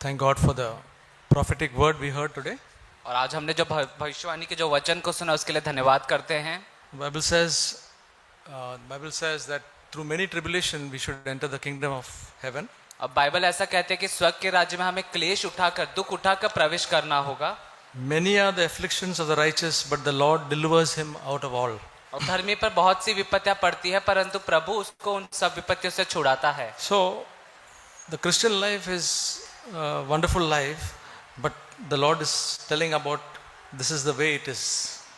Thank God for the prophetic word we heard today. और आज हमने जो भविष्यवाणी के जो वचन को सुना उसके लिए धन्यवाद करते हैं। The Bible says that through many tribulation we should enter the kingdom of heaven. अब बाइबल ऐसा कहते हैं कि स्वर्ग के राज्य में हमें क्लेश उठाकर दुख उठाकर प्रवेश करना होगा। Many are the afflictions of the righteous, but the Lord delivers him out of all. और धर्मी पर बहुत सी विपत्तियां पड़ती है, परंतु प्रभु उसको उन सब विपत्तियों से छुड़ाता है। So the Christian life is a wonderful life, but the Lord is telling about this is the way it is.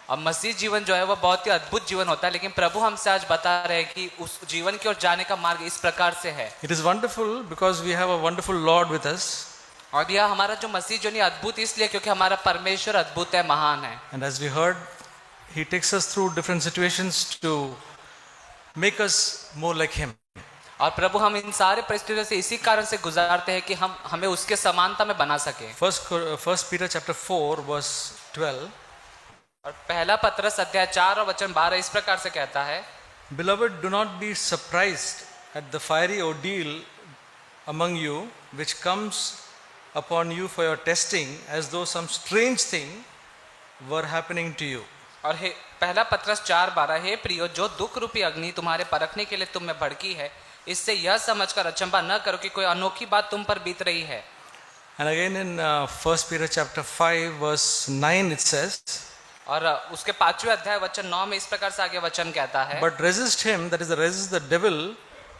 अब मसीह जीवन जो है वह बहुत ही अद्भुत जीवन होता है, लेकिन प्रभु हमसे आज बता रहे हैं कि उस जीवन की ओर जाने का मार्ग इस प्रकार से है। It is wonderful because we have a wonderful Lord with us. और यह हमारा जो मसीह जो नहीं अद्भुत इसलिए क्योंकि हमारा परमेश्वर अद्भुत है, महान है। And as we heard, He takes us through different situations to make us more like Him. और प्रभु हम इन सारे परिस्थितियों से इसी कारण से गुजारते हैं कि हम हमें उसके समानता में बना सके। First Peter chapter 4 verse 12. और पहला पत्रस अध्याय 4 और वचन 12 इस प्रकार से कहता है, Beloved, do not be surprised at the fiery ordeal among you, which comes upon you for your testing, as though some strange thing were happening to you. और पहला पत्रस 4:12, हे प्रियो, जो दुख रूपी अग्नि तुम्हारे परखने के लिए तुम में भड़की है, इससे यह समझकर अचंभा न करो कि कोई अनोखी बात तुम पर बीत रही है। And again in 1 Peter chapter 5 verse 9 it says, और उसके 5वें अध्याय वचन 9 में इस प्रकार से आगे वचन कहता है, But resist him, that is, resist the devil,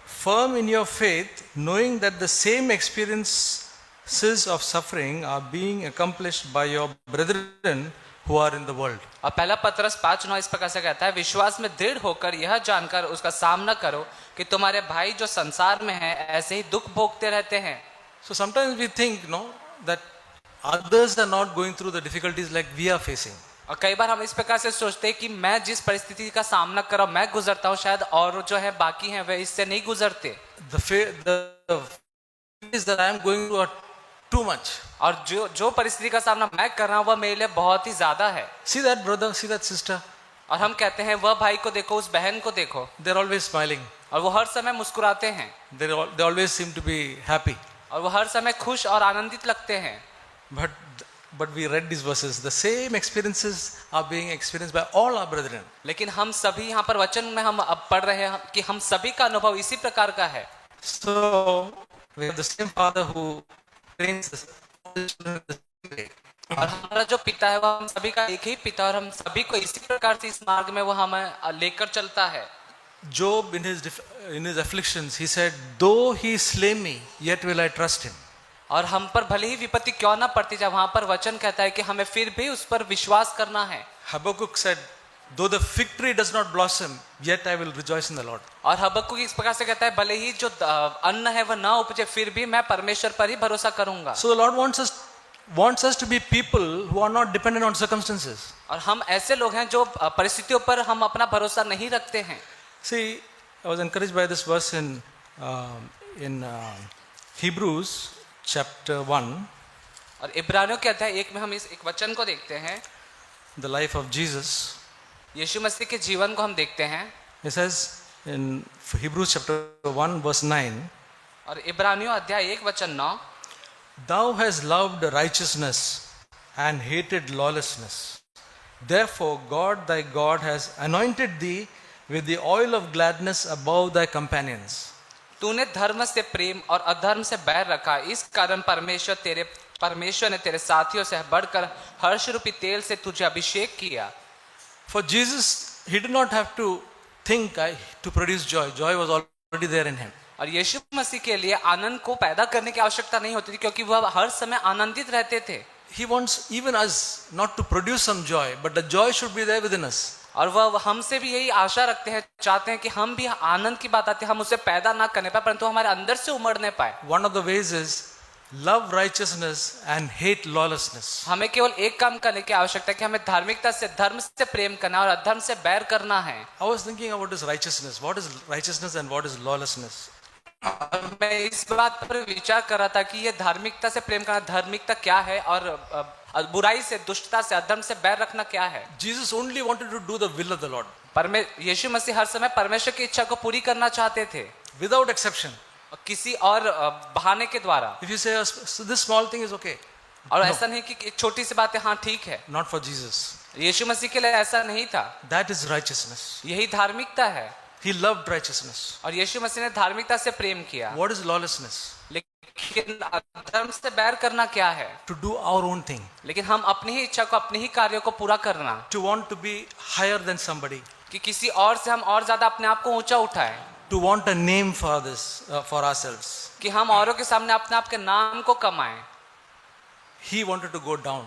firm in your faith, knowing that the same experiences of suffering are being accomplished by your brethren who are in the world. और पहला पत्रस 5:9 इस प्रकार से कहता है, विश्वास में दृढ़ होकर यह जानकर उसका सामना करो कि तुम्हारे भाई जो संसार में हैं ऐसे ही दुख भोगते रहते हैं। So sometimes we think, no, that others are not going through the difficulties like we are facing. और कई बार हम इस प्रकार से सोचते हैं कि मैं जिस परिस्थिति का सामना कर रहा हूं, मैं गुजरता हूं, शायद और जो है बाकी हैं वे इससे नहीं गुजरते। The is that I am going through are too much. और जो परिस्थिति का सामना मैं कर रहा हूं वह मेरे लिए बहुत ही ज्यादा है। See that brother, see that sister. और हम कहते हैं वह भाई को देखो, उस बहन को देखो, They're always smiling. और वो हर समय मुस्कुराते हैं, They always seem to be happy. और वो हर समय खुश और आनंदित लगते हैं। But we read these verses. The same experiences are being experienced by all our brethren. लेकिन हम सभी यहाँ पर वचन में हम अब पढ़ रहे हैं कि हम सभी का अनुभव इसी प्रकार का है। So we have the same Father who trains the children the same way. और हमारा जो पिता है वह हम सभी का एक ही पिता, और हम सभी को इसी प्रकार से इस मार्ग में वो हमें लेकर चलता है। Job in his afflictions, he said, "Though he slay me, yet will I trust him." और हम पर भले ही विपत्ति क्यों ना पड़ती जाए, वहां पर वचन कहता है कि हमें फिर भी उस पर विश्वास करना है। Habakkuk said, "Though the fig tree does not blossom, yet I will rejoice in the Lord." और हबक्कुक इस प्रकार से कहता है, भले ही जो अन्न है वह ना उपजे, फिर भी मैं परमेश्वर पर ही भरोसा करूंगा। So the Lord wants us to be people who are not dependent on circumstances. और हम ऐसे लोग हैं जो परिस्थितियों पर हम अपना भरोसा नहीं रखते हैं। See, I was encouraged by this verse in Hebrews chapter 1. और इब्रानियों के अध्याय 1 में हम इस एक वचन को देखते हैं, The life of Jesus. यीशु मसीह के जीवन को हम देखते हैं। It says in Hebrews chapter 1 verse 9, और इब्रानियों अध्याय 1 वचन 9, Thou hast loved righteousness and hated lawlessness. Therefore God thy God has anointed thee with the oil of gladness above thy companions. तूने धर्म से प्रेम और अधर्म से बैर रखा, इस कारण परमेश्वर ने तेरे साथियों से बढ़कर हर्ष रूपी तेल से तुझे अभिषेक किया। For Jesus, he did not have to think to produce joy. Joy was already there in him. और यीशु मसीह के लिए आनंद को पैदा करने की आवश्यकता नहीं होती थी, क्योंकि वह हर समय आनंदित रहते थे। He wants even us not to produce some joy, but the joy should be there within us. और वह हमसे भी यही आशा रखते हैं, चाहते हैं कि हम भी आनंद की बात आती है हम उसे पैदा ना करने पाए, परंतु हमारे अंदर से उमड़ने पाए। One of the ways is love righteousness and hate lawlessness. हमें केवल एक काम करने की आवश्यकता है कि हमें धार्मिकता से, धर्म से प्रेम करना और अधर्म से बैर करना है। I was thinking about this righteousness. What is righteousness and what is lawlessness? मैं इस बात पर विचार कर रहा था कि ये धार्मिकता से प्रेम करना, धार्मिकता क्या है, और बुराई से, दुष्टता से, अधर्म से बैर रखना क्या है। Jesus only wanted to do the will of the Lord. यीशु मसीह हर समय परमेश्वर की इच्छा को पूरी करना चाहते थे, Without exception. और किसी और बहाने के द्वारा। If you say, "So this small thing is okay," और ऐसा नहीं कि एक छोटी सी बात है, हाँ ठीक है, not for Jesus. यीशु मसीह के लिए ऐसा नहीं था। That is righteousness. यही धार्मिकता है। He loved righteousness. और यीशु मसीह ने धार्मिकता से प्रेम किया। What is lawlessness? लेकिन धर्म से बैर करना क्या है? To do our own thing. लेकिन हम अपनी ही इच्छा को, अपनी ही कार्यों को पूरा करना, To want to be higher than somebody. कि किसी और से हम और ज्यादा अपने आप को ऊंचा उठाएं, To want a name for this, for ourselves. कि हम औरों के सामने अपने आप के नाम को कमाएं। He wanted to go down.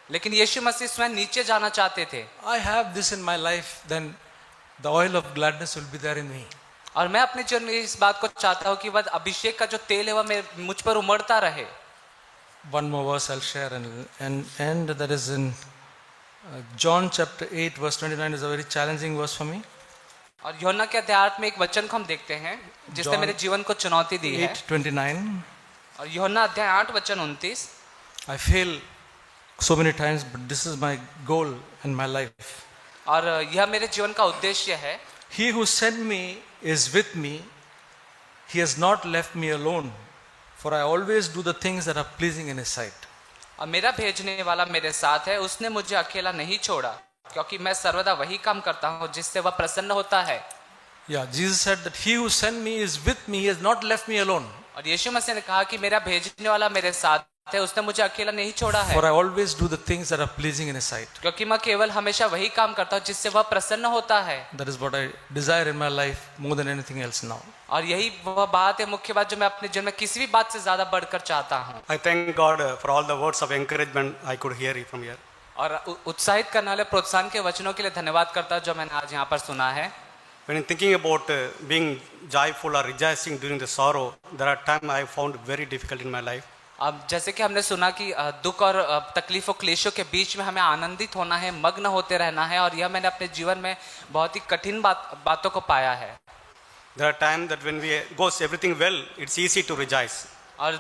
लेकिन यीशु मसीह स्वयं नीचे जाना चाहते थे। I have this in my life, then the oil of gladness will be there in me. और मैं अपने जीवन में इस बात को चाहता हूँ कि वह अभिषेक का जो तेल है वह मुझ पर उमड़ता रहे। One more verse I'll share and that is in John chapter 8 verse 29 is a very challenging verse for me. और यूहन्ना के अध्याय 8 में एक वचन को हम देखते हैं जिसने मेरे जीवन को चुनौती दी है। 8:29. और यूहन्ना अध्याय 8 वचन 29। I fail so many times, but this is my goal in my life. और यह मेरे जीवन का उद्देश्य है। He who sent me is with me. He has not left me alone, for I always do the things that are pleasing in his sight. और मेरा भेजने वाला मेरे साथ है, उसने मुझे अकेला नहीं छोड़ा, क्योंकि मैं सर्वदा वही काम करता हूँ जिससे वह प्रसन्न होता है। Yeah, Jesus said that he who sent me is with me. He has not left me alone. और यीशु मसीह ने कहा कि मेरा भेजने वाला मेरे साथ है, उसने मुझे अकेला नहीं छोड़ा है। For I always do the things that are pleasing in his sight. क्योंकि मैं केवल हमेशा वही काम करता हूँ जिससे वह प्रसन्न होता है। That is what I desire in my life more than anything else now. और यही वह बात है, मुख्य बात जो मैं अपने जीवन में किसी भी बात से ज्यादा बढ़कर चाहता हूँ। I thank God for all the words of encouragement I could hear from here. और उत्साहित करने वाले प्रोत्साहन के वचनों के लिए धन्यवाद करता हूँ जो मैंने आज यहाँ पर सुना है। When thinking about being joyful or rejoicing during the sorrow, there are times I found very difficult in my life. अब जैसे कि हमने सुना कि दुख और तकलीफों क्लेशों के बीच में हमें आनंदित होना है, मग्न होते रहना है, और यह मैंने अपने जीवन में बहुत ही कठिन बातों को पाया है। There are times that when we goes everything well, it's easy to rejoice. और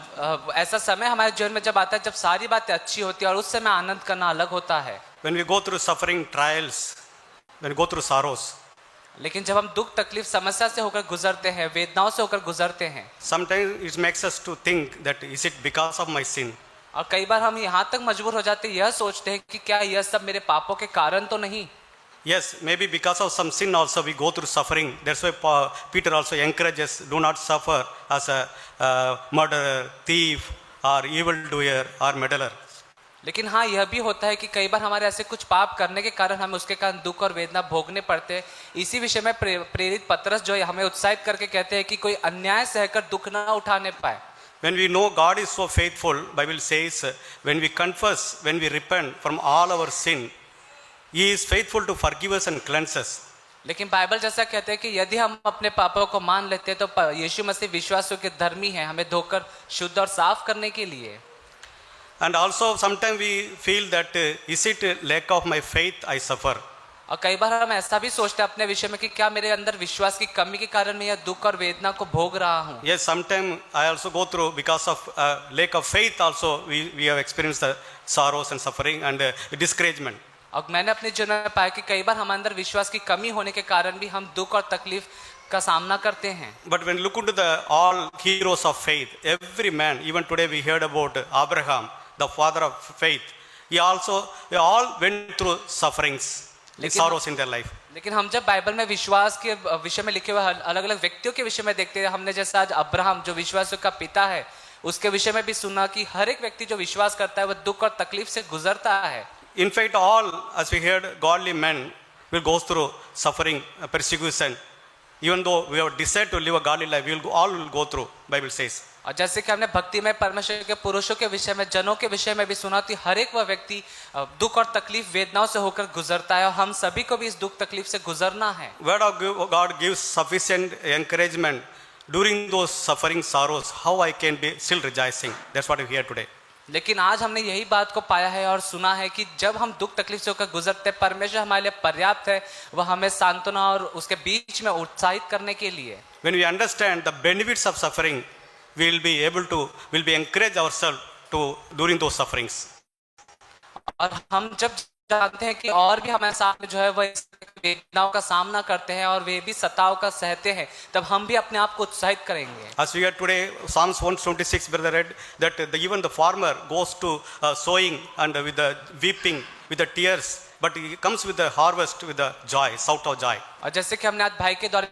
ऐसा समय हमारे जीवन में जब आता है जब सारी बातें अच्छी होती है और उस समय आनंद करना अलग होता है। When we go through suffering, trials, when we go through sorrows, लेकिन जब हम दुख तकलीफ समस्या से होकर गुजरते हैं, वेदनाओं से होकर गुजरते हैं, sometimes it makes us to think that is it because of my sin? और कई बार हम यहाँ तक मजबूर हो जाते हैं, यह सोचते हैं कि क्या यह सब मेरे पापों के कारण तो नहीं। Yes, maybe because of some sin also we go through suffering. That's why Peter also encourages, do not suffer as a murderer, thief, or evildoer, or meddler. लेकिन हाँ, यह भी होता है कि कई बार हमारे ऐसे कुछ पाप करने के कारण हमें उसके कारण दुख और वेदना भोगने पड़ते हैं। इसी विषय में प्रेरित पतरस जो है हमें उत्साहित करके कहते हैं कि कोई अन्याय सहकर दुख ना उठाने पाए। When we know God is so faithful, Bible says, when we confess, when we repent from all our sin, He is faithful to forgive us and cleanse us. लेकिन बाइबल जैसा कहते हैं कि यदि हम अपने पापों को मान लेते हैं तो यीशु मसीह विश्वासियों के धर्मी है, हमें धोकर शुद्ध और साफ करने के लिए। And also sometimes we feel that is it lack of my faith I suffer? और कई बार हम ऐसा भी सोचते हैं अपने विषय में कि क्या मेरे अंदर विश्वास की कमी के कारण मैं यह दुख और वेदना को भोग रहा हूँ। Yes, sometimes I also go through because of lack of faith also we have experienced the sorrows and suffering and discouragement. और मैंने अपने जीवन में पाया कि कई बार हमारे अंदर विश्वास की कमी होने के कारण भी हम दुख और तकलीफ का सामना करते हैं। But when look into the all heroes of faith, every man, even today we heard about Abraham, the father of faith. They all went through sufferings, sorrows in their life. लेकिन हम जब बाइबल में विश्वास के विषय में लिखे हुए अलग अलग व्यक्तियों के विषय में देखते हैं, हमने जैसे आज अब्राहम जो विश्वासियों का पिता है उसके विषय में भी सुना कि हर एक व्यक्ति जो विश्वास करता है वह दुख और तकलीफ से गुजरता है। In fact, all, as we heard, godly men will go through suffering, persecution. Even though we have decided to live a godly life, all will go through, Bible says. और जैसे कि हमने भक्ति में परमेश्वर के पुरुषों के विषय में, जनों के विषय में भी सुना कि हर एक वह व्यक्ति दुख और तकलीफ वेदनाओं से होकर गुजरता है और हम सभी को भी इस दुख तकलीफ से गुजरना है। Word of God gives sufficient encouragement during those suffering sorrows. How I can be still rejoicing? That's what we hear today. लेकिन आज हमने यही बात को पाया है और सुना है कि जब हम दुख तकलीफ से होकर गुजरते हैं, परमेश्वर हमारे लिए पर्याप्त है, वह हमें सांत्वना और उसके बीच में उत्साहित करने के लिए। When we understand the benefits of suffering, we will be encourage ourselves to during those sufferings. और हम जब जानते हैं कि और भी हमारे साथ में जो है वह इस वेदनाओं का सामना करते हैं और वे भी सताव का सहते हैं, तब हम भी अपने आप को उत्साहित करेंगे। As we heard today, Psalms 126, brother read that even the farmer goes to sowing and with the weeping, with the tears, but he comes with the harvest with the joy, shout of joy. और जैसे कि हमने आज भाई के द्वारा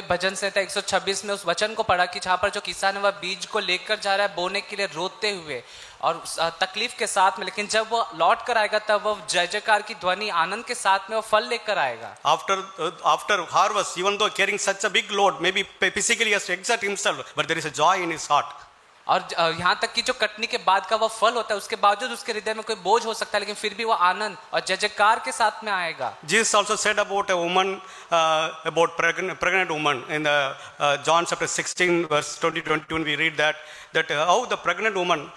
भजन संहिता 126 में उस वचन को पढ़ा कि जहाँ पर जो किसान है वह बीज को लेकर जा रहा है बोने के लिए रोते हुए और तकलीफ के साथ में, लेकिन जब वो लौट कर आएगा तब वो जय जयकार की ध्वनि आनंद के साथ में वो फल लेकर आएगा। After harvest, even though carrying such a big load, maybe physically he has to exert himself, but there is a joy in his heart. और यहाँ तक कि जो कटनी के बाद का वह फल होता है उसके बावजूद उसके हृदय में कोई बोझ हो सकता है, लेकिन फिर भी वो आनंद और जय जयकार के साथ में आएगा। Jesus also said about a woman, about pregnant woman in the John chapter 16 verse 20-22. We read that how the pregnant woman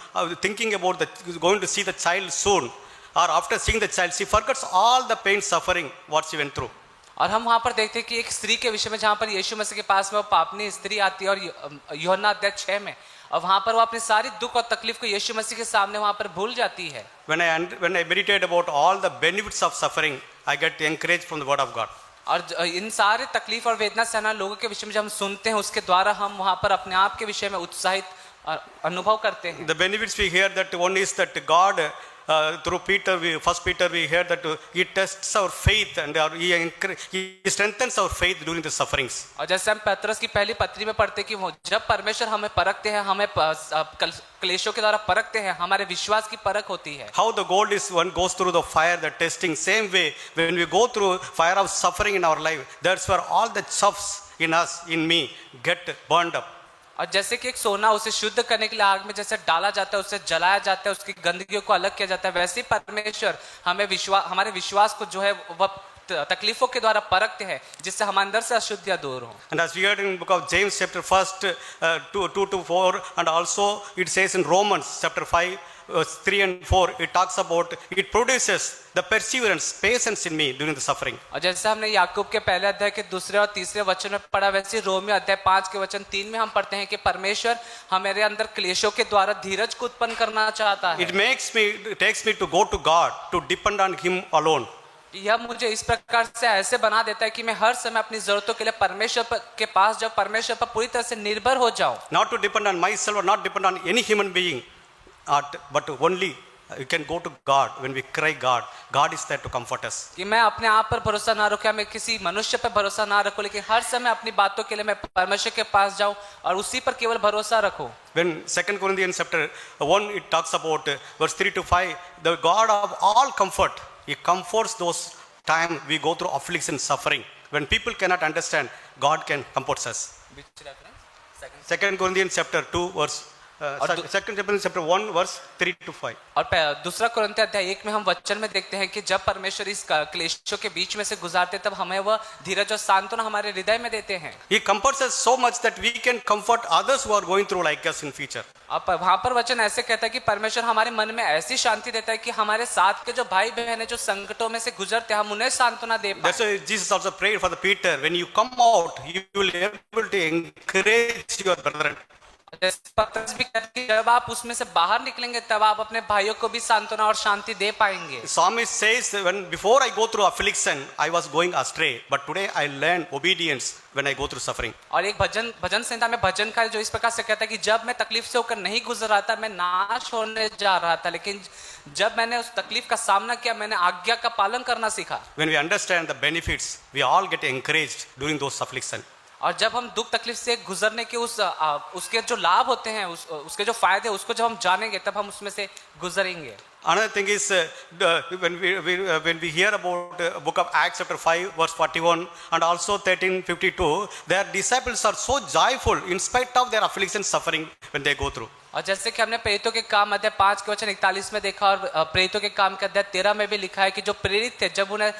thinking about going to see the child soon, or after seeing the child, she forgets all the pain, suffering what she went through. और हम वहां पर देखते हैं कि एक स्त्री के विषय में जहां पर यीशु मसीह के पास में वो पापनी स्त्री आती है और यूहन्ना अध्याय 6 में, और वहां पर वो अपनी सारी दुख और तकलीफ को यीशु मसीह के सामने वहां पर भूल जाती है। When I meditate about all the benefits of suffering, I get encouraged from the word of God. और इन सारे तकलीफ और वेदना सहना लोगों के विषय में जब हम सुनते हैं उसके द्वारा हम वहां पर अपने आप के विषय में उत्साहित अनुभव करते हैं। The benefits we hear, that one is that God through Peter, First Peter, we hear that he tests our faith and he strengthens our faith during the sufferings. और जैसे हम पतरस की पहली पत्री में पढ़ते हैं कि वो जब परमेश्वर हमें परखते हैं, हमें क्लेशों के द्वारा परखते हैं, हमारे विश्वास की परख होती है। How the gold is one goes through the fire, the testing, same way when we go through fire of suffering in our life, that's where all the chaffs in us, in me, get burned up. और जैसे कि एक सोना उसे शुद्ध करने के लिए आग में जैसे डाला जाता है, उसे जलाया जाता है, उसकी गंदगियों को अलग किया जाता है, वैसे ही परमेश्वर हमारे विश्वास को जो है वह तकलीफों के द्वारा परखते हैं जिससे हमारे अंदर से अशुद्धियां दूर हो। And as we heard in book of James chapter 2-4, and also it says in Romans chapter 5 3 and 4, it talks about it produces the perseverance, patience in me during the suffering. और जैसे हमने याकूब के पहले अध्याय के दूसरे और तीसरे वचन में पढ़ा, वैसे रोमियो अध्याय 5 के वचन 3 में हम पढ़ते हैं कि परमेश्वर हमारे अंदर क्लेशों के द्वारा धीरज को उत्पन्न करना चाहता है। It takes me to go to God, to depend on Him alone. यह मुझे इस प्रकार से ऐसे बना देता है कि मैं हर समय अपनी जरूरतों के लिए परमेश्वर के पास जाऊं, परमेश्वर पर पूरी तरह से निर्भर हो जाऊं। Not to depend on myself or not depend on any human being, but only you can go to God when we cry God. God is there to comfort us. कि मैं अपने आप पर भरोसा ना रखूं, मैं किसी मनुष्य पर भरोसा ना रखूं, लेकिन हर समय अपनी बातों के लिए मैं परमेश्वर के पास जाऊं और उसी पर केवल भरोसा रखूं। When 2 Corinthians chapter 1 it talks about verse 3-5, the God of all comfort, He comforts those times we go through affliction, suffering. When people cannot understand, God can comfort us. 2 Corinthians chapter 2 verse 2 Corinthians chapter 1 verse 3-5. और दूसरा कुरिन्थियों अध्याय 1 में हम वचन में देखते हैं कि जब परमेश्वर इस क्लेशों के बीच में से गुजारते तब हमें वह धीरज और सांत्वना हमारे हृदय में देते हैं। He comforts us so much that we can comfort others who are going through like us in future. अब वहां पर वचन ऐसे कहता है कि परमेश्वर हमारे मन में ऐसी शांति देता है कि हमारे साथ के जो भाई बहन है जो संकटों में से गुजरते हैं हम उन्हें सांत्वना दे पाएं। That's why Jesus also prayed for the Peter, when you come out, you will be able to encourage your brethren. पतरस भी कहता है कि जब आप उसमें से बाहर निकलेंगे तब आप अपने भाइयों को भी सांत्वना और शांति दे पाएंगे। Psalmist says, when before I go through affliction, I was going astray, but today I learn obedience when I go through suffering. और एक भजन संहिता में भजन का जो इस प्रकार से कहता है कि जब मैं तकलीफ से होकर नहीं गुजर रहा था, मैं नाश होने जा रहा था, लेकिन जब मैंने उस तकलीफ का सामना किया मैंने आज्ञा का पालन करना सीखा। When we understand the benefits, we all get encouraged during those affliction. और जब हम दुख तकलीफ से गुजरने के उसके जो लाभ होते हैं उसके जो फायदे उसको जब हम जानेंगे तब हम उसमें से गुजरेंगे। Another thing is when we hear about book of Acts chapter 5 verse 41 and also 13:52, their disciples are so joyful in spite of their affliction, suffering when they go through. और जैसे कि हमने प्रेरितों के काम अध्याय 5 के वचन 41 में देखा और प्रेरितों के काम के अध्याय 13 में भी लिखा है कि जो प्रेरित थे जब उन्हें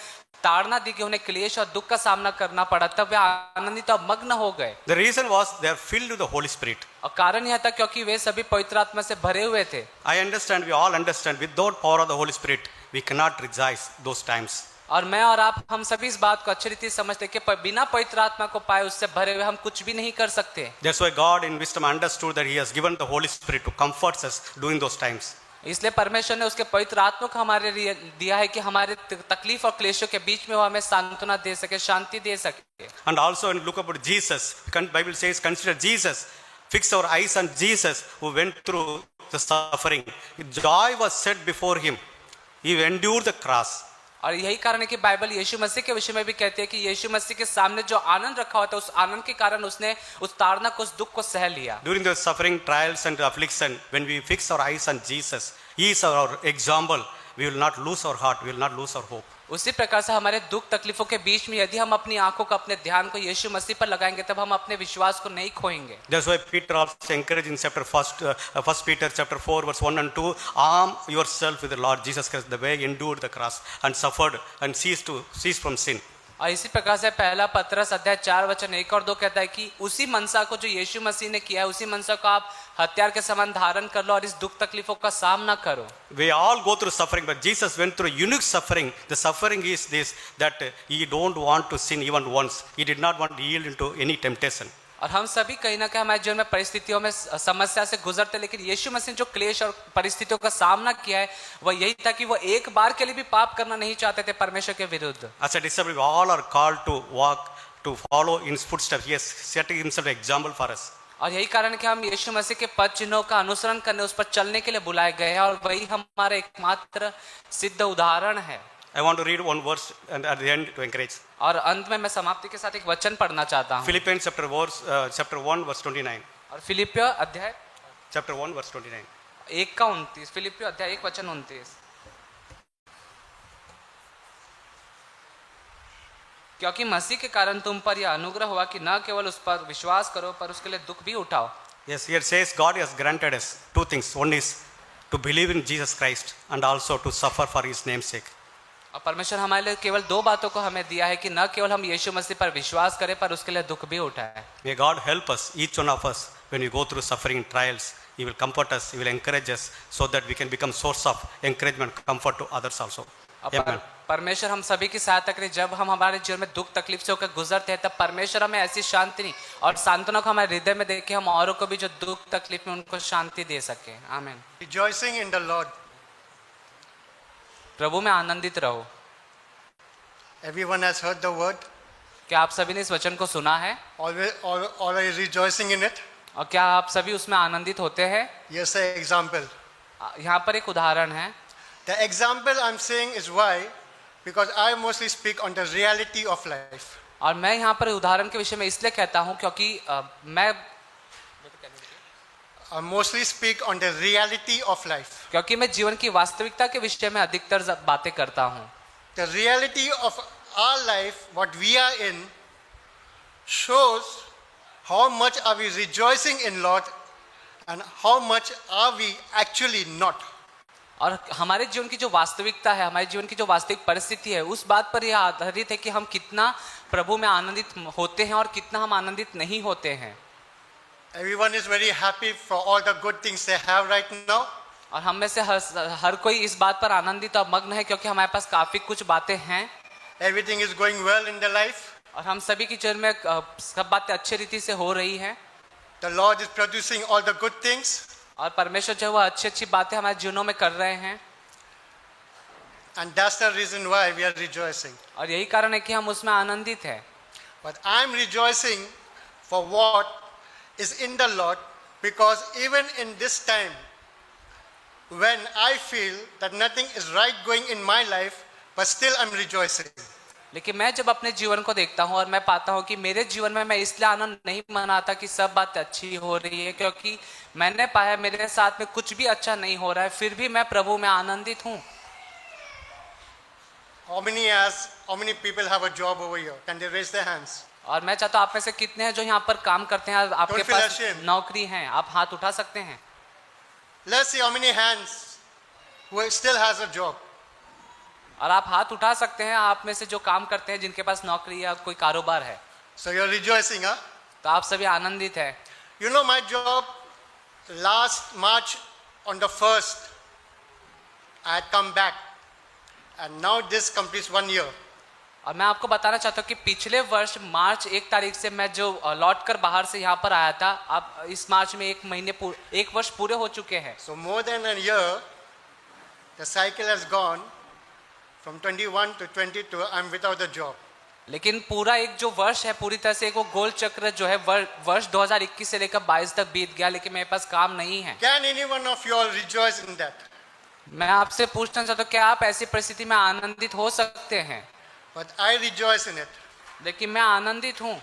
ताड़ना दी कि उन्हें क्लेश और दुख का सामना करना पड़ा तब वे आनंदित और मग्न हो गए। The reason was they are filled with the Holy Spirit. और कारण यह था क्योंकि वे सभी पवित्र आत्मा से भरे हुए थे। I understand, we all understand, without power of the Holy Spirit, we cannot rejoice those times. और मैं और आप हम सभी इस बात को अच्छी रीति समझते कि बिना पवित्र आत्मा को पाए उससे भरे हुए हम कुछ भी नहीं कर सकते। That's why God in wisdom understood that He has given the Holy Spirit to comfort us during those times. इसलिए परमेश्वर ने उसके पवित्र आत्मा को हमारे लिए दिया है कि हमारे तकलीफ और क्लेशों के बीच में वो हमें सांत्वना दे सके, शांति दे सके। And also when you look about Jesus, Bible says consider Jesus. Fix our eyes on Jesus who went through the suffering. Joy was set before him. He endured the cross. और यही कारण है कि बाइबल यीशु मसीह के विषय में भी कहती है कि यीशु मसीह के सामने जो आनंद रखा हुआ था, उस आनंद के कारण उसने उस ताड़ना को, उस दुख को सह लिया। During the suffering, trials and affliction, when we fix our eyes on Jesus, he is our example. We will not lose our heart. We will not lose our hope. उसी प्रकार से हमारे दुख तकलीफों के बीच में यदि हम अपनी आंखों को, अपने ध्यान को यीशु मसीह पर लगाएंगे, तब हम अपने विश्वास को नहीं खोएंगे। That's why Peter also encouraged in First Peter chapter 4 verse 1 and 2, arm yourself with the Lord Jesus Christ, the way he endured the cross and suffered and ceased from sin. और इसी प्रकार से पहला पत्रस अध्याय 4 वचन 1 और 2 कहता है कि उसी मनसा को जो यीशु मसीह ने किया है, उसी मनसा को आप हथियार के समान धारण कर लो और इस दुख तकलीफों का सामना करो। We all go through suffering, but Jesus went through unique suffering. The suffering is this, that he don't want to sin even once. He did not want to yield into any temptation. और हम सभी कहीं ना कहीं हमारे जीवन में परिस्थितियों में समस्या से गुजरते, लेकिन यीशु मसीह ने जो क्लेश और परिस्थितियों का सामना किया है वह यही था कि वो एक बार के लिए भी पाप करना नहीं चाहते थे परमेश्वर के विरुद्ध। As a disciple, we all are called to walk, to follow in his footsteps. He has set himself an example for us. और यही कारण है कि हम यीशु मसीह के पद चिन्हों का अनुसरण करने, उस पर चलने के लिए बुलाए गए हैं और वही हमारा एकमात्र सिद्ध उदाहरण है। I want to read one verse and at the end to encourage. और अंत में मैं समाप्ति के साथ एक वचन पढ़ना चाहता हूँ। Philippians chapter 1 verse 29. और फिलिपियो अध्याय Chapter 1 verse 29. 1:29, फिलिपियो अध्याय 1 वचन 29। क्योंकि मसीह के कारण तुम पर यह अनुग्रह हुआ कि न केवल उस पर विश्वास करो पर उसके लिए दुख भी उठाओ। Yes, here says God has granted us two things. One is to believe in Jesus Christ and also to suffer for his name's sake. और परमेश्वर हमारे लिए केवल दो बातों को हमें दिया है कि न केवल हम यीशु मसीह पर विश्वास करें पर उसके लिए दुख भी उठाएं। May God help us, each one of us, when we go through suffering and trials. He will comfort us, he will encourage us so that we can become source of encouragement, comfort to others also. Amen. परमेश्वर हम सभी की सहायता करें। जब हम हमारे जीवन में दुख तकलीफ से होकर गुजरते हैं, तब परमेश्वर हमें ऐसी शांति और सांत्वना को हमारे हृदय में देके हम औरों को भी जो दुख तकलीफ में उनको शांति दे सके। आमीन। Rejoicing in the Lord. प्रभु में आनंदित रहो। Everyone has heard the word. क्या आप सभी ने इस वचन को सुना है? All are rejoicing in it. और क्या आप सभी उसमें आनंदित होते हैं? Here's an example. यहाँ पर एक उदाहरण है। The example I'm saying is why, because I mostly speak on the reality of life. और मैं यहाँ पर उदाहरण के विषय में इसलिए कहता हूँ क्योंकि मैं I mostly speak on the reality of life. क्योंकि मैं जीवन की वास्तविकता के विषय में अधिकतर बातें करता हूँ। The reality of our life, what we are in, shows how much are we rejoicing in Lord and how much are we actually not. और हमारे जीवन की जो वास्तविकता है, हमारे जीवन की जो वास्तविक परिस्थिति है, उस बात पर यह आधारित है कि हम कितना प्रभु में आनंदित होते हैं और कितना हम आनंदित नहीं होते हैं। Everyone is very happy for all the good things they have right now. और हम में से हर कोई इस बात पर आनंदित और मग्न है क्योंकि हमारे पास काफी कुछ बातें हैं। Everything is going well in their life. और हम सभी की जीवन में सब बातें अच्छी रीति से हो रही हैं। The Lord is producing all the good things. और परमेश्वर जो वह अच्छी अच्छी बातें हमारे जीवनों में कर रहे हैं। And that's the reason why we are rejoicing. और यही कारण है कि हम उसमें आनंदित हैं। But I'm rejoicing for what is in the Lord, because even in this time when I feel that nothing is right going in my life, but still I'm rejoicing. लेकिन मैं जब अपने जीवन को देखता हूँ और मैं पाता हूँ कि मेरे जीवन में मैं इसलिए आनंद नहीं मनाता कि सब बात अच्छी हो रही है, क्योंकि मैंने पाया मेरे साथ में कुछ भी अच्छा नहीं हो रहा है, फिर भी मैं प्रभु में आनंदित हूँ। How many people have a job over here? Can they raise their hands? और मैं चाहता हूँ आप में से कितने हैं जो यहाँ पर काम करते हैं, आपके Don't feel पास ashamed. नौकरी है, आप हाथ उठा सकते हैं। Let's see how many hands who still has a job. और आप हाथ उठा सकते हैं आप में से जो काम करते हैं, जिनके पास नौकरी या कोई कारोबार है। So you're rejoicing, huh? तो आप सभी आनंदित हैं। You know, my job last March on the 1st, I had come back, and now this completes 1 year. और मैं आपको बताना चाहता हूँ कि पिछले वर्ष मार्च 1 तारीख से मैं जो लौट कर बाहर से यहाँ पर आया था, अब इस मार्च में एक वर्ष पूरे हो चुके हैं। So more than a year, the cycle has gone from 21 to 22, I'm without a job. लेकिन पूरा एक जो वर्ष है पूरी तरह से एक वो गोल चक्र जो है वर्ष 2021 से लेकर 22 तक बीत गया, लेकिन मेरे पास काम नहीं है। Can any one of you all rejoice in that? मैं आपसे पूछना चाहता हूँ, क्या आप ऐसी परिस्थिति में आनंदित हो सकते हैं? But I rejoice in it. लेकिन मैं आनंदित हूँ।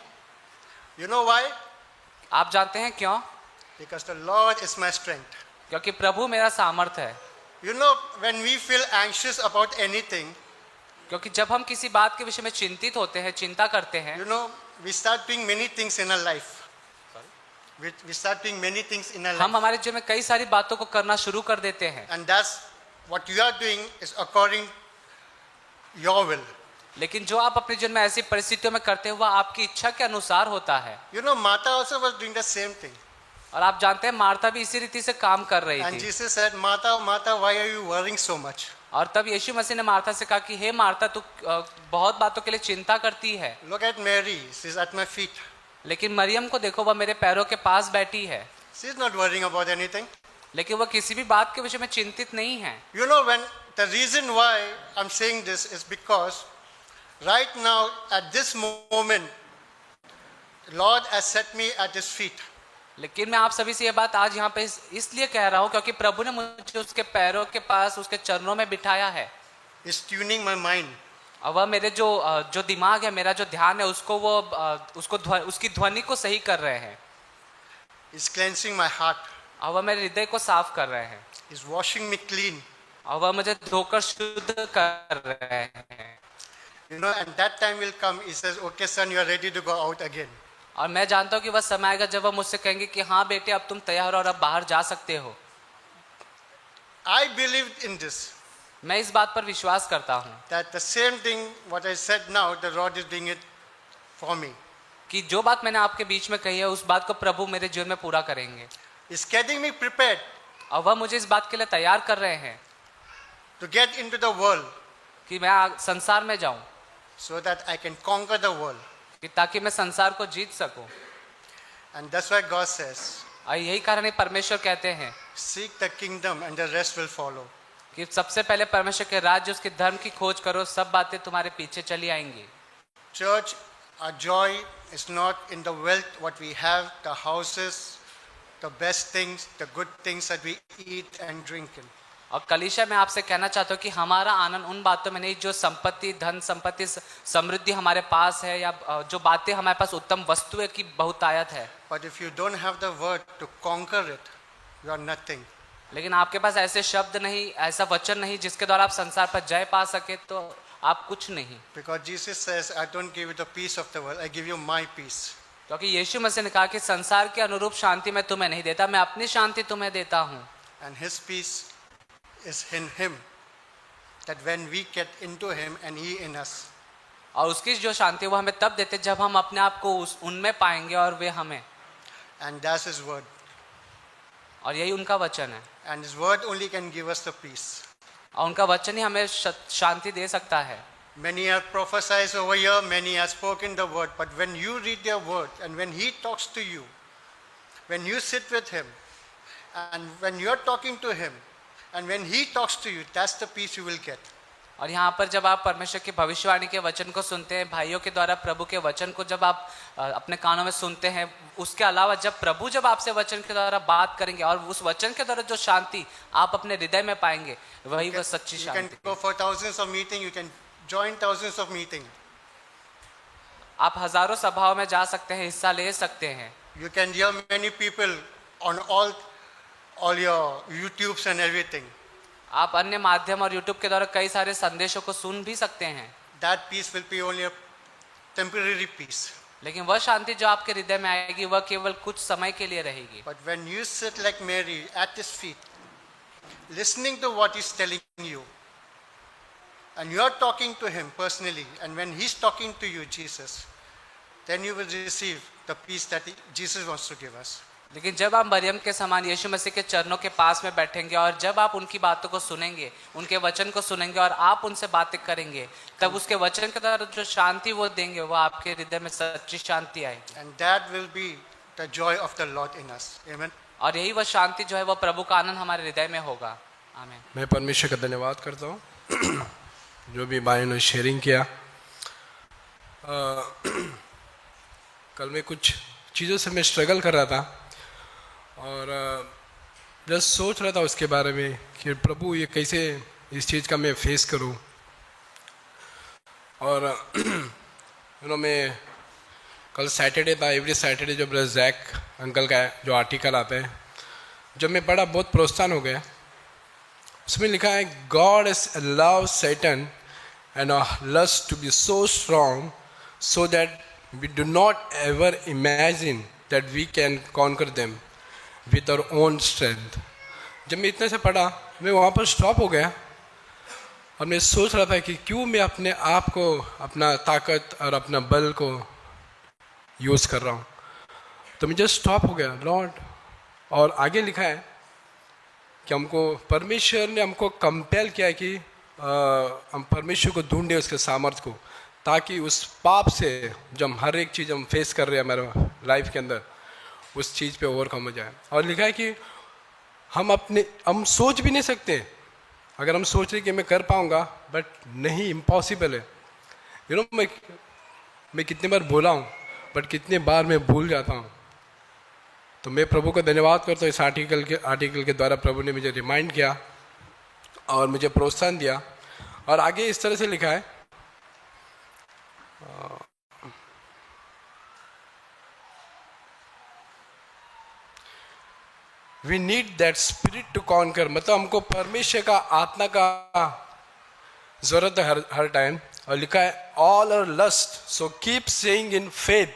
You know why? आप जानते हैं क्यों? Because the Lord is my strength. क्योंकि प्रभु मेरा सामर्थ्य है। You know, when we feel anxious about anything, क्योंकि जब हम किसी बात के विषय में चिंतित होते हैं, चिंता करते हैं, you know, we start doing many things in our life. We start doing many things in our हम life. हमारे जीवन में कई सारी बातों को करना शुरू कर देते हैं, And that's what you are doing is according your will. लेकिन जो आप अपने जीवन में ऐसी परिस्थितियों में करते हैं वह आपकी इच्छा के अनुसार होता है। You know, Martha also was doing the same thing. और आप जानते हैं मार्था भी इसी रीति से काम कर रही And थी। Jesus said, Martha, Martha, why are you worrying so much? और तब यीशु मसीह ने मार्था से कहा कि हे मार्था, तू बहुत बातों के लिए चिंता करती है, Look at Mary. She's at my feet. लेकिन मरियम को देखो, वह मेरे पैरों के पास बैठी है। She's not worrying about anything. लेकिन वह किसी भी बात के विषय में चिंतित नहीं है। You know, when the reason why I'm saying this is because right now, at this moment, Lord has set me at His feet. लेकिन मैं आप सभी से यह बात आज यहाँ पे इसलिए कह रहा हूँ क्योंकि प्रभु ने मुझे उसके पैरों के पास, उसके चरणों में बिठाया है। He's tuning my mind. और वह मेरे जो दिमाग है, मेरा जो ध्यान है, उसको वो उसकी ध्वनि को सही कर रहे हैं। He's cleansing my heart. और वह मेरे हृदय को साफ कर रहे हैं। He's washing me clean. और वह मुझे धोकर शुद्ध कर रहे हैं। You know, and that time will come. He says, "Okay, son, you are ready to go out again." और मैं जानता हूँ कि वह समय आएगा जब वह मुझसे कहेंगे कि हाँ बेटे, अब तुम तैयार हो और अब बाहर जा सकते हो। I believed in this. मैं इस बात पर विश्वास करता हूँ That the same thing what I said now, the Lord is doing it for me. कि जो बात मैंने आपके बीच में कही है उस बात को प्रभु मेरे जीवन में पूरा करेंगे। He's getting me prepared और वह मुझे इस बात के लिए तैयार कर रहे हैं to get into the world कि मैं संसार में जाऊं, so that I can conquer the world. कि ताकि मैं संसार को जीत सकूं। And that's why God says, और यही कारण है परमेश्वर कहते हैं "Seek the kingdom, and the rest will follow." कि सबसे पहले परमेश्वर के राज्य, उसके धर्म की खोज करो, सब बातें तुम्हारे पीछे चली आएंगी। Church, our joy is not in the wealth what we have, the houses, the best things, the good things that we eat and drink in. और कलीसिया में आपसे कहना चाहता हूँ कि हमारा आनंद उन बातों में नहीं जो संपत्ति, धन संपत्ति, समृद्धि हमारे पास है, या जो बातें हमारे पास उत्तम वस्तुएं की बहुतायत है। But if you don't have the word to conquer it, you are nothing. लेकिन आपके पास ऐसे शब्द नहीं, ऐसा वचन नहीं जिसके द्वारा आप संसार पर जय पा सके, तो आप कुछ नहीं। Because Jesus says, "I don't give you the peace of the world, I give you my peace." क्योंकि यीशु मसीह ने कहा कि संसार के अनुरूप शांति मैं तुम्हें नहीं देता, मैं अपनी शांति तुम्हें देता हूँ। And His peace is in Him. That when we get into Him and He in us. और उसकी जो शांति वो हमें तब देते जब हम अपने आप को उनमें पाएंगे और वे हमें। And that's His word. और यही उनका वचन है। And His word only can give us the peace. और उनका वचन ही हमें शांति दे सकता है। Many have prophesied over here, many have spoken the word, but when you read their word and when He talks to you, when you sit with Him, and when you're talking to Him, and when He talks to you, that's the peace you will get. और यहाँ पर जब आप परमेश्वर की भविष्यवाणी के वचन को सुनते हैं, भाइयों के द्वारा प्रभु के वचन को जब आप अपने कानों में सुनते हैं, उसके अलावा जब प्रभु जब आपसे वचन के द्वारा बात करेंगे और उस वचन के द्वारा जो शांति आप अपने हृदय में पाएंगे, वही वह सच्ची You can Shanti. go for thousands of meetings, you can join thousands of meetings. आप हजारों सभाओं में जा सकते हैं, हिस्सा ले सकते हैं। You can hear many people on all your YouTubes and everything. आप अन्य माध्यम और यूट्यूब के द्वारा कई सारे संदेशों को सुन भी सकते हैं। That peace will be only a temporary peace. लेकिन वह शांति जो आपके हृदय में आएगी वह केवल कुछ समय के लिए रहेगी। But when you sit like Mary at His feet, listening to what He's telling you, and you are talking to Him personally, and when He's talking to you, Jesus, then you will receive the peace that Jesus wants to give us. लेकिन जब आप मरियम के समान यीशु मसीह के चरणों के पास में बैठेंगे और जब आप उनकी बातों को सुनेंगे, उनके वचन को सुनेंगे और आप उनसे बातें करेंगे, तब उसके वचन के द्वारा जो शांति वो देंगे वो आपके हृदय में सच्ची शांति आएगी। And that will be the joy of the Lord in us. Amen. और यही वह शांति जो है वह प्रभु का आनंद हमारे हृदय में होगा। आमीन। मैं परमेश्वर का धन्यवाद करता हूँ जो भी भाइयों ने शेयरिंग किया। कल मैं कुछ चीज़ों से मैं स्ट्रगल कर रहा था और जस्ट सोच रहा था उसके बारे में कि प्रभु ये कैसे इस चीज़ का मैं फेस करूं। और मैं कल सैटरडे था, एवरी सैटरडे जो ब्रदर जैक अंकल का जो आर्टिकल आता है, जब मैं पढ़ा बहुत प्रोत्साहन हो गया। उसमें लिखा है God has allowed Satan and lust to be so strong so that we do not ever imagine that we can conquer them with our own strength. जब मैं इतने से पढ़ा मैं वहाँ पर स्टॉप हो गया और मैं सोच रहा था कि क्यों मैं अपने आप को, अपना ताकत और अपना बल को यूज़ कर रहा हूँ। तो मैं जस्ट स्टॉप हो गया लॉर्ड। और आगे लिखा है कि हमको परमेश्वर ने हमको कंपेल किया है कि हम परमेश्वर को ढूंढे उसके सामर्थ्य को, ताकि उस पाप से जो हम हर एक चीज़ हम फेस कर रहे हैं हमारे लाइफ के अंदर, उस चीज़ पे ओवरकम हो जाए। और लिखा है कि हम सोच भी नहीं सकते, अगर हम सोच रहे कि मैं कर पाऊंगा, बट नहीं, इम्पॉसिबल है। मैं कितनी बार बोला हूँ बट कितने बार मैं भूल जाता हूँ। तो मैं प्रभु को धन्यवाद करता हूँ, इस आर्टिकल के द्वारा प्रभु ने मुझे रिमाइंड किया और मुझे प्रोत्साहन दिया। और आगे इस तरह से लिखा है we need that spirit to conquer, मतलब हमको परमेश्वर का आत्मा का जरूरत है हर टाइम। और लिखा है all our lust so keep saying in faith,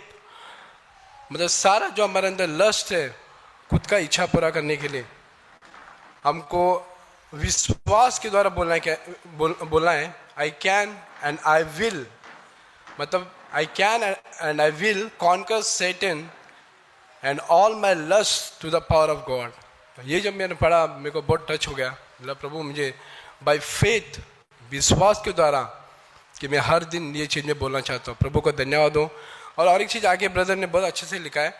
मतलब सारा जो हमारे अंदर लस्ट है खुद का इच्छा पूरा करने के लिए हमको विश्वास के द्वारा बोलना है I can and I will, मतलब I can and I will conquer Satan and all my lust to the power of God. ये जब मैंने पढ़ा मेरे को बहुत टच हो गया। मतलब प्रभु मुझे बाय फेथ, विश्वास के द्वारा, कि मैं हर दिन ये चीज़ में बोलना चाहता हूँ। प्रभु को धन्यवाद हो। और एक चीज़ आगे ब्रदर ने बहुत अच्छे से लिखा है,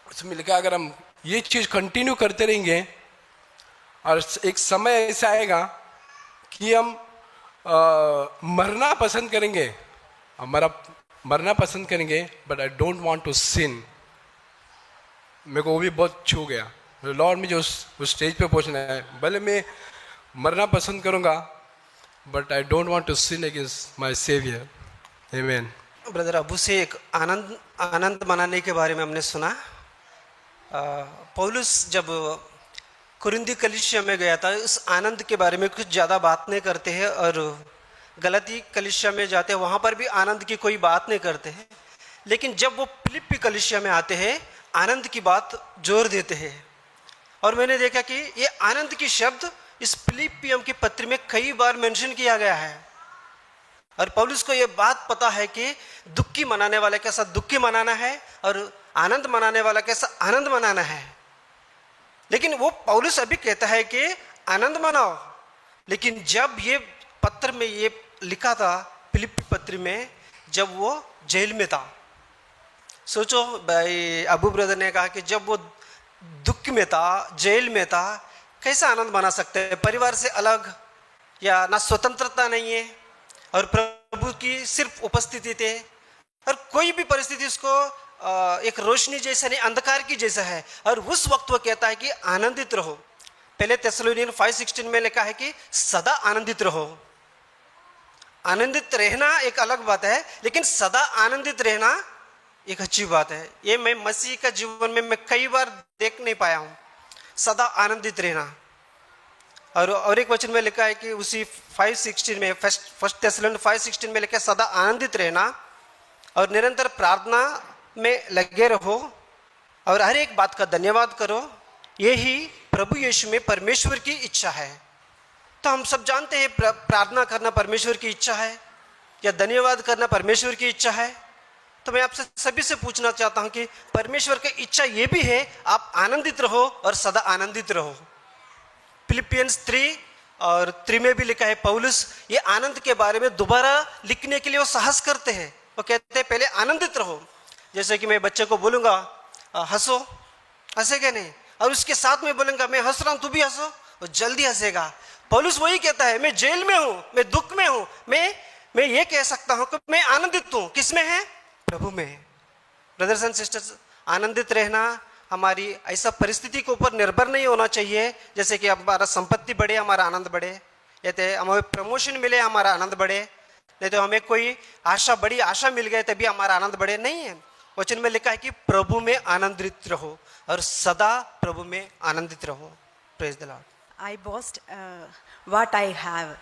उसमें लिखा है अगर हम ये चीज़ कंटिन्यू करते रहेंगे और एक समय ऐसा आएगा कि हम मरना पसंद करेंगे, मरना पसंद करेंगे, but I don't want to sin. मेरे को वो भी बहुत छू गया। लॉर्ड मुझे उस स्टेज पे पहुंचना है, भले मैं मरना पसंद करूंगा, but I don't want to sin against my saviour. आमीन। ब्रदर अबू से एक आनंद मनाने के बारे में हमने सुना। पौलुस जब कुरिन्दी कलीसिया में गया था, उस आनंद के बारे में कुछ ज़्यादा बात नहीं करते हैं, और गलती कलीसिया में जाते हैं वहाँ पर भी आनंद की कोई बात नहीं करते हैं। लेकिन जब वो फिलिप्पी कलीसिया में आते हैं आनंद की बात जोर देते हैं। और मैंने देखा कि ये आनंद की शब्द इस फिलिप्पियम की पत्र में कई बार मेंशन किया गया है। और पौलुस को ये बात पता है कि दुखी मनाने वाले कैसा दुखी मनाना है और आनंद मनाने वाला कैसा आनंद मनाना है। लेकिन वो पौलुस अभी कहता है कि आनंद मनाओ, लेकिन जब ये पत्र में ये लिखा था फिलिप्पी पत्र में, जब वो जेल में था, सोचो भाई, अबू ब्रदर ने कहा कि जब वो दुख में था, जेल में था, कैसा आनंद मना सकते हैं? परिवार से अलग, या ना स्वतंत्रता नहीं है, और प्रभु की सिर्फ उपस्थिति थे, और कोई भी परिस्थिति उसको एक रोशनी जैसा नहीं, अंधकार की जैसा है। और उस वक्त वो कहता है कि आनंदित रहो। पहले थेसलोनियन 5:16 में लिखा है कि सदा आनंदित रहो। आनंदित रहना एक अलग बात है, लेकिन सदा आनंदित रहना एक अच्छी बात है। ये मैं मसीह का जीवन में मैं कई बार देख नहीं पाया हूँ, सदा आनंदित रहना। और एक वचन में लिखा है कि उसी 5:16 में, फर्स्ट थेसलोनियन 5:16 में लिखा है सदा आनंदित रहना और निरंतर प्रार्थना में लगे रहो और हर एक बात का धन्यवाद करो, यही प्रभु यीशु में परमेश्वर की इच्छा है। तो हम सब जानते हैं प्रार्थना करना परमेश्वर की इच्छा है, या धन्यवाद करना परमेश्वर की इच्छा है। तो मैं आपसे सभी से पूछना चाहता हूं कि परमेश्वर की इच्छा ये भी है आप आनंदित रहो और सदा आनंदित रहो। फिलिपियंस 3:3 में भी लिखा है, पौलुस ये आनंद के बारे में दोबारा लिखने के लिए वो साहस करते हैं। वो कहते हैं पहले आनंदित रहो। जैसे कि मैं बच्चे को बोलूँगा हंसो, हंसेगा नहीं, और उसके साथ में बोलूँगा मैं हंस रहा हूँ तू भी हंसो, वो जल्दी हंसेगा। पौलुस वही कहता है, मैं जेल में हूं, मैं दुख में हूं, मैं ये कह सकता हूं कि मैं आनंदित हूं। किसमें है? प्रभु में। ब्रदर्स एंड सिस्टर्स, आनंदित रहना हमारी ऐसा परिस्थिति के ऊपर निर्भर नहीं होना चाहिए जैसे कि हमारा संपत्ति बढ़े हमारा आनंद बढ़े, या तो हमें प्रमोशन मिले हमारा आनंद बढ़े, नहीं तो हमें कोई बड़ी आशा मिल गई तभी हमारा आनंद बढ़े। नहीं है, वचन में लिखा है कि प्रभु में आनंदित रहो और सदा प्रभु में आनंदित रहो। Praise the Lord. I boast what I have.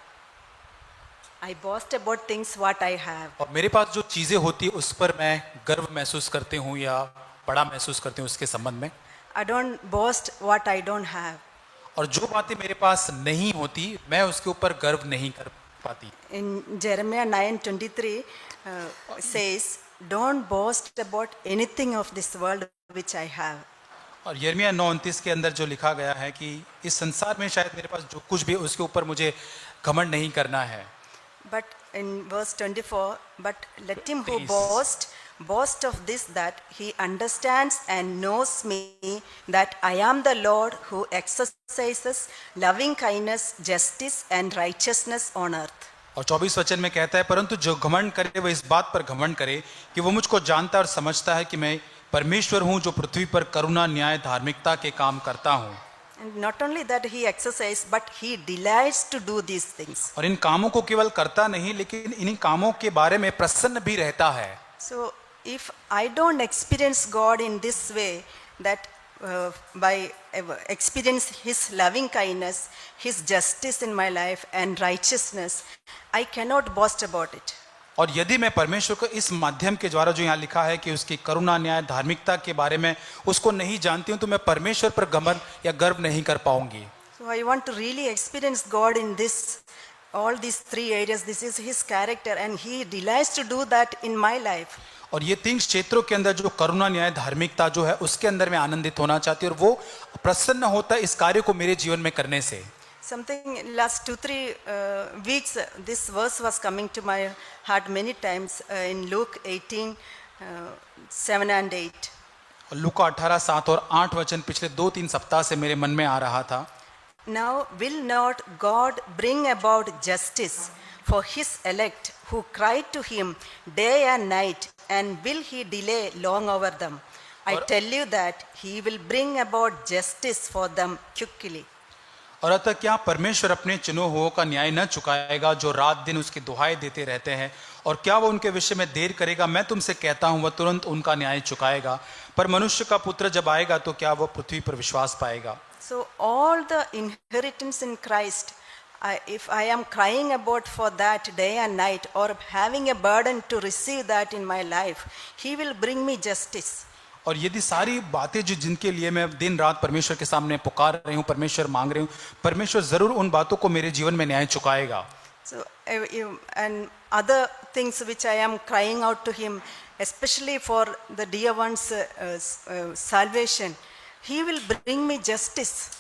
I boast about things what I have. और मेरे पास जो चीजें होती है उस पर मैं गर्व महसूस करती हूँ या बड़ा महसूस करती हूँ उसके संबंध में। I don't boast what I don't have. और जो बातें मेरे पास नहीं होती मैं उसके ऊपर गर्व नहीं कर पाती। In Jeremiah 9:23 says, "Don't boast about anything of this world which I have." और यिर्मयाह 9:29 के अंदर जो लिखा गया है कि इस संसार में शायद मेरे पास जो कुछ भी उसके ऊपर मुझे घमंड नहीं करना है। But in verse 24, but let him who Please. boast of this, that he understands and knows me, that I am the Lord who exercises loving kindness, justice and righteousness on earth. और 24 वचन में कहता है, परंतु जो घमंड करे वह इस बात पर घमंड करे कि वो मुझको जानता और समझता है कि मैं परमेश्वर हूँ जो पृथ्वी पर करुणा, न्याय, धार्मिकता के काम करता हूँ। And not only that he exercises, but he delights to do these things. और इन कामों को केवल करता नहीं लेकिन इन कामों के बारे में प्रसन्न भी रहता है। So if I don't experience God in this way, that by experience his loving kindness, his justice in my life and righteousness, I cannot boast about it. और यदि मैं परमेश्वर को इस माध्यम के द्वारा जो यहाँ लिखा है कि उसकी करुणा, न्याय, धार्मिकता के बारे में उसको नहीं जानती हूँ तो मैं परमेश्वर पर घमंड या गर्व नहीं कर पाऊंगी। So I want to really experience God in this, all these three areas. This is his character and he delights to do that in my life. और ये 3 क्षेत्रों के अंदर जो करुणा, न्याय, धार्मिकता जो है उसके अंदर मैं आनंदित होना चाहती हूँ और वो प्रसन्न होता है इस कार्य को मेरे जीवन में करने से। Something last 2-3 weeks, this verse was coming to my heart many times in Luke 18:7 and 8. और लूका 18:7 और 8 वचन पिछले 2-3 सप्ताह से मेरे मन में आ रहा था। Now will not God bring about justice for his elect who cry to him day and night, and will he delay long over them? I tell you that he will bring about justice for them quickly. और अतः क्या परमेश्वर अपने चुने हुओं का न्याय न चुकाएगा जो रात दिन उसकी दुहाई देते रहते हैं, और क्या वो उनके विषय में देर करेगा? मैं तुमसे कहता हूं वह तुरंत उनका न्याय चुकाएगा। पर मनुष्य का पुत्र जब आएगा तो क्या वह पृथ्वी पर विश्वास पाएगा? So all the inheritance in Christ, if I am crying about for that day and night or having a burden to receive that in my life, he will bring me justice. और यदि सारी बातें जो जिनके लिए मैं दिन रात परमेश्वर के सामने पुकार रही हूँ, परमेश्वर मांग रही हूँ, परमेश्वर जरूर उन बातों को मेरे जीवन में न्याय चुकाएगा। So and other things which I am crying out to him, especially for the dear ones' salvation, he will bring me justice.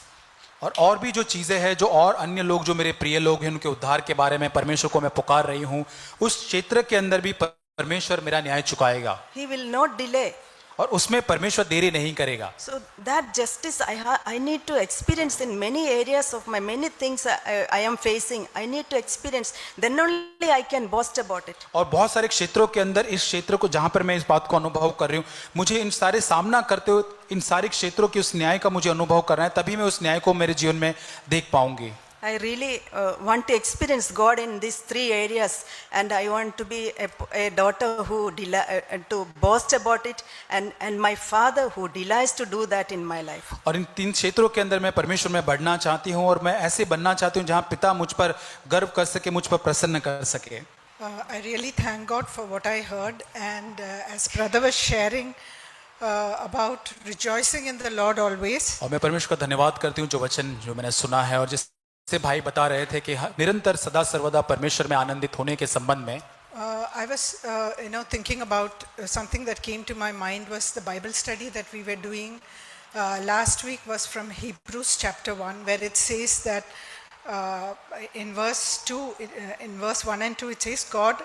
और भी जो चीजें हैं जो और अन्य लोग जो मेरे प्रिय लोग हैं उनके उद्धार के बारे में परमेश्वर को मैं पुकार रही हूँ, उस क्षेत्र के अंदर भी परमेश्वर मेरा न्याय चुकाएगा। He will not delay. और उसमें परमेश्वर देरी नहीं करेगा। So that justice I need to experience in many areas of my many things I am facing. I need to experience, then only I can boast about it. और बहुत सारे क्षेत्रों के अंदर इस क्षेत्र को जहां पर मैं इस बात को अनुभव कर रही हूँ, मुझे इन सारे सामना करते हुए इन सारे क्षेत्रों के उस न्याय का मुझे अनुभव करना है, तभी मैं उस न्याय को मेरे जीवन में देख पाऊंगी। I really want to experience God in these three areas, and I want to be a daughter who to boast about it, and my father who delights to do that in my life. और इन 3 क्षेत्रों के अंदर मैं परमेश्वर में बढ़ना चाहती हूँ और मैं ऐसे बनना चाहती हूँ जहाँ पिता मुझ पर गर्व कर सके, मुझ पर प्रसन्न कर सके। I really thank God for what I heard, and as brother was sharing about rejoicing in the Lord always. और मैं परमेश्वर का धन्यवाद करती हूँ जो वचन जो मैंने सुना है और जिससे भाई बता रहे थे कि निरंतर सदा सर्वदा परमेश्वर में आनंदित होने के संबंध में। I was thinking about something that came to my mind was the Bible study that we were doing last week was from Hebrews chapter 1, where it says that in verse 1 and 2 it says, God,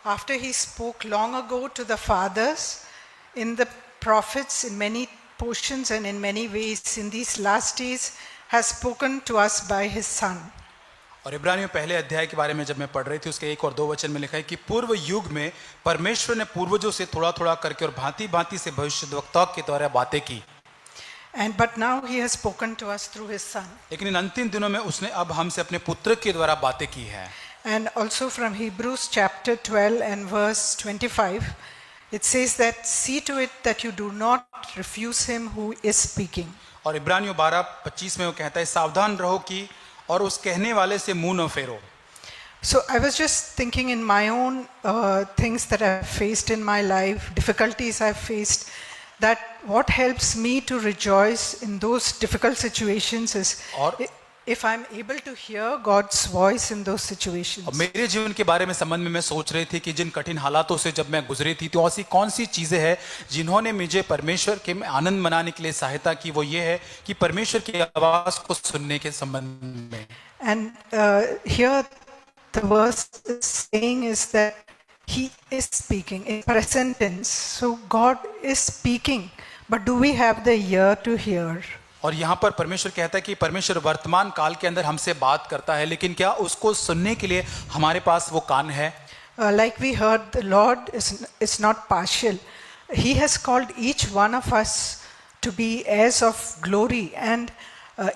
after he spoke long ago to the fathers in the prophets in many portions and in many ways, in these last days has spoken to us by his Son. और इब्रानियों पहले अध्याय के बारे में जब मैं पढ़ रही थी उसके 1 और 2 वचन में लिखा है कि पूर्व युग में परमेश्वर ने पूर्वजों से थोड़ा थोड़ा करके और भांति भांति से भविष्यद्वक्ताओं के द्वारा बातें की, But now he has spoken to us through his Son. लेकिन इन अंतिम दिनों में उसने अब हमसे अपने पुत्र के द्वारा बातें की है। And also from Hebrews chapter 12 and verse 25, it says that see to it that you do not refuse him who is speaking. और इब्रानियों 12:25 में वो कहता है सावधान रहो कि और उस कहने वाले से मुंह न फेरो। So I was just thinking in my own things that I've faced in my life, difficulties I've faced, that what helps me to rejoice in those difficult situations is if I'm able to hear God's voice in those situations. और मेरे जीवन के बारे में संबंध में मैं सोच रही थी कि जिन कठिन हालातों से जब मैं गुजरी थी तो ऐसी कौन सी चीजें हैं जिन्होंने मुझे परमेश्वर के आनंद मनाने के लिए सहायता की, वो ये है कि परमेश्वर की आवाज को सुनने के संबंध में। And here the verse is saying is that he is speaking in present tense. So God is speaking, but do we have the ear to hear? और यहाँ पर परमेश्वर कहता है कि परमेश्वर वर्तमान काल के अंदर हमसे बात करता है, लेकिन क्या उसको सुनने के लिए हमारे पास वो कान है? Like we heard, the Lord is not partial. He has called each one of us to be heirs of glory, and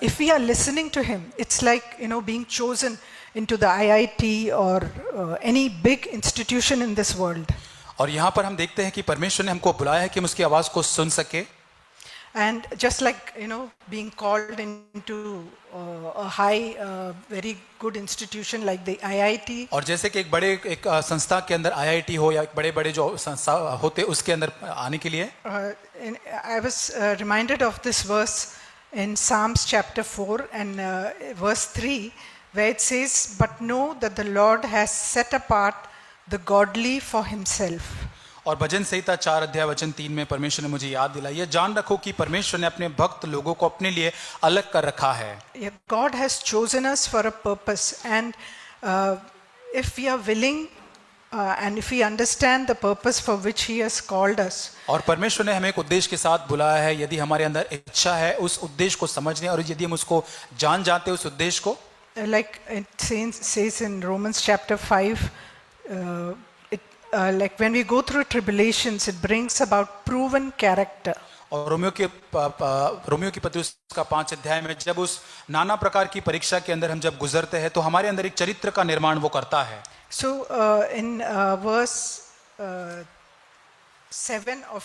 if we are listening to him, it's like being chosen into the IIT or any big institution in this world. और यहाँ पर हम देखते हैं कि परमेश्वर ने हमको बुलाया है कि हम उसकी आवाज को सुन सके। And just like being called into a high very good institution like the IIT, और जैसे कि एक संस्था के अंदर IIT हो या एक बड़े जो संस्था होते उसके अंदर आने के लिए I was reminded of this verse in Psalms chapter 4 and verse 3, where it says, but know that the Lord has set apart the godly for himself. और भजन संहिता 4 अध्याय वचन 3 में परमेश्वर ने मुझे याद दिलाई है, जान रखो कि परमेश्वर ने अपने भक्त लोगों को अपने लिए अलग कर रखा है। God has chosen us for a purpose, and if we are willing and if we understand the purpose for which he has called us, और परमेश्वर ने हमें एक उद्देश्य के साथ बुलाया है, यदि हमारे अंदर इच्छा है उस उद्देश्य को समझने और यदि हम उसको जानते उस उद्देश्य को, like it says in Romans chapter 5, like when we go through tribulations, it brings about proven character. और रोमियो की पत्री उसका 5 अध्याय में जब उस नाना प्रकार की परीक्षा के अंदर हम जब गुजरते हैं तो हमारे अंदर एक चरित्र का निर्माण वो करता है। So in verse 7 of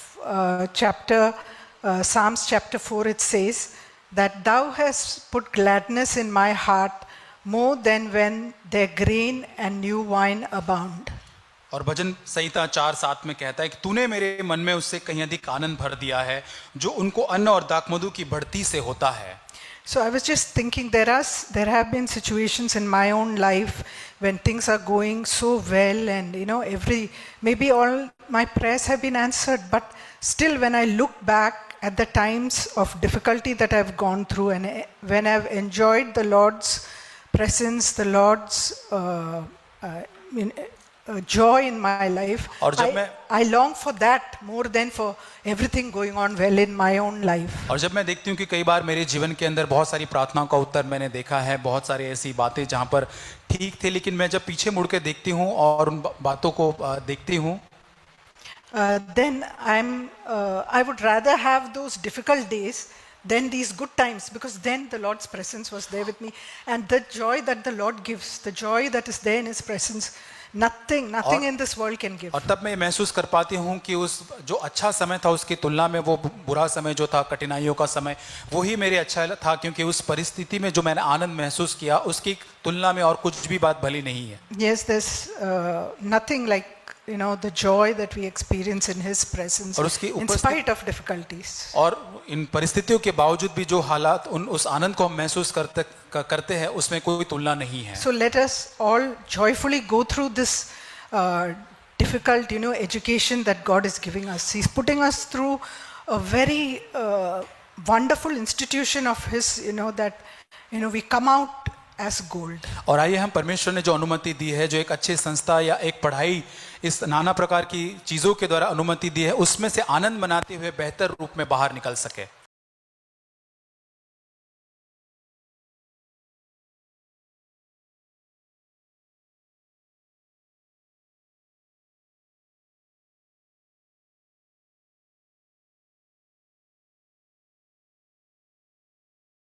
chapter Psalms chapter 4, it says that thou hast put gladness in my heart more than when their grain and new wine abound. और भजन संहिता 4:7 में कहता है कि तूने मेरे मन में उससे कहीं अधिक आनंद भर दिया है जो उनको अन्न और दाखमधु की बढ़ती से होता है। So I was just thinking there have been situations in my own life when things are going so well, and maybe all my prayers have been answered, but still when I look back at the times of difficulty that I've gone through and when I've enjoyed the Lord's presence, the Lord's joy in my life, I long for that more than for everything going on well in my own life. और जब मैं देखती हूँ कि कई बार मेरे जीवन के अंदर बहुत सारी प्रार्थनाओं का उत्तर मैंने देखा है, बहुत सारी ऐसी बातें जहाँ पर ठीक थे, लेकिन मैं जब पीछे मुड़ के देखती हूँ और उन बातों को देखती हूँ, then I would rather have those difficult days than these good times, because then the Lord's presence was there with me, and the joy that the Lord gives, the joy that is there in his presence, nothing in this world can give. और तब मैं महसूस कर पाती हूँ कि उस जो अच्छा समय था उसकी तुलना में वो बुरा समय जो था, कठिनाइयों का समय, वही मेरे अच्छा था, क्योंकि उस परिस्थिति में जो मैंने आनंद महसूस किया उसकी तुलना में और कुछ भी बात भली नहीं है। Yes, there's nothing like the joy that we experience in his presence in spite of difficulties. और इन परिस्थितियों के बावजूद भी जो हालात उस आनंद को हम महसूस करते हैं उसमें कोई तुलना नहीं है। So let us all joyfully go through this difficult education that God is giving us. He's putting us through a very wonderful institution of his, that we come out as gold. और आइए हम परमेश्वर ने जो अनुमति दी है, जो एक अच्छी संस्था या एक पढ़ाई इस नाना प्रकार की चीजों के द्वारा अनुमति दी है, उसमें से आनंद मनाते हुए बेहतर रूप में बाहर निकल सके।